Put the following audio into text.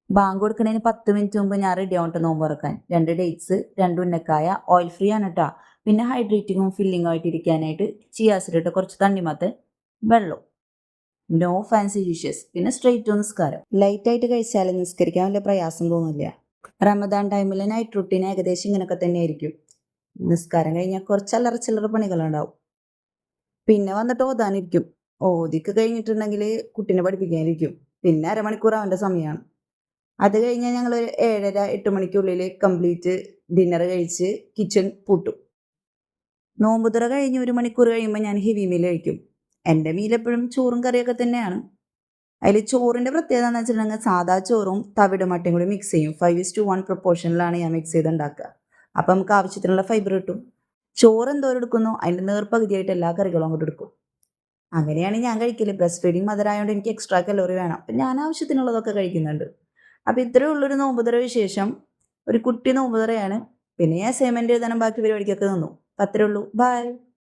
Bank കൊടുക്കുന്നതിന് 10 minute മുമ്പ് ഞാൻ റെഡി ആവട്ടെ നോമ്പ് തുറക്കാൻ. 2 ഡേറ്റ്സ്, 2 ഉന്നക്കായ, ഓയിൽ ഫ്രീ ആണ് കേട്ടോ. പിന്നെ ഹൈഡ്രേറ്റിങ്ങും ഫില്ലിങ്ങും ആയിട്ട് ഇരിക്കാനായിട്ട് ചിയാസിലിട്ട് കുറച്ച് തണ്ണിമത്തൻ, വെള്ളം. No fancy dishes. പിന്നെ സ്ട്രെയിറ്റ് നിസ്കാരം. ലൈറ്റായിട്ട് കഴിച്ചാലും നിസ്കരിക്കാൻ വലിയ പ്രയാസം തോന്നില്ല. റമദാൻ ടൈമിൽ നൈറ്റ് റുട്ടീൻ ഏകദേശം ഇങ്ങനെയൊക്കെ തന്നെ ആയിരിക്കും. നിസ്കാരം കഴിഞ്ഞാൽ കുറച്ച് അല്ലറ ചില്ലറ പണികളുണ്ടാവും. പിന്നെ വന്നിട്ട് ഓതാനിരിക്കും. ഓതിക്ക് കഴിഞ്ഞിട്ടുണ്ടെങ്കിൽ കുട്ടീനെ പഠിപ്പിക്കാനിരിക്കും. പിന്നെ അരമണിക്കൂർ അവൻ്റെ സമയമാണ്. അത് കഴിഞ്ഞാൽ ഞങ്ങൾ ഒരു 7:30 8 മണിക്കുള്ളിൽ കംപ്ലീറ്റ് ഡിന്നർ കഴിച്ച് കിച്ചൺ പൂട്ടും. നോമ്പുതുറ കഴിഞ്ഞ് 1 മണിക്കൂർ കഴിയുമ്പോൾ ഞാൻ ഹെവി മീൽ കഴിക്കും. എൻ്റെ മീൽ എപ്പോഴും ചോറും കറിയൊക്കെ തന്നെയാണ്. അതിൽ ചോറിൻ്റെ പ്രത്യേകത എന്ന് വെച്ചിട്ടുണ്ടെങ്കിൽ സാധാ ചോറും തവിട് മട്ടയും കൂടി മിക്സ് ചെയ്യും. 5:1 പ്രൊപ്പോർഷനിലാണ് ഞാൻ മിക്സ് ചെയ്ത് ഉണ്ടാക്കുക. അപ്പം നമുക്ക് ആവശ്യത്തിനുള്ള ഫൈബർ കിട്ടും. ചോറ് എന്തോരം എടുക്കുന്നു അതിൻ്റെ നേർപ്പകുതിയായിട്ട് എല്ലാ കറികളും അങ്ങോട്ട് എടുക്കും. അങ്ങനെയാണ് ഞാൻ കഴിക്കല്. ബ്രസ്റ്റ് ഫീഡിങ് മദറായതുകൊണ്ട് എനിക്ക് എക്സ്ട്രാ കലോറി വേണം. അപ്പം ഞാൻ ആവശ്യത്തിനുള്ളതൊക്കെ കഴിക്കുന്നുണ്ട്. അപ്പോൾ ഇത്രയേ ഉള്ളൊരു നോമ്പുതുറ വിശേഷം. ഒരു കുട്ടി നോമ്പുതുറയാണ്. പിന്നെ ഞാൻ അസൈൻമെൻറ്റ് എഴുതാനും ബാക്കി പരിപാടിക്കൊക്കെ നിന്നു. അപ്പം അത്രയേ ഉള്ളൂ. ബൈ.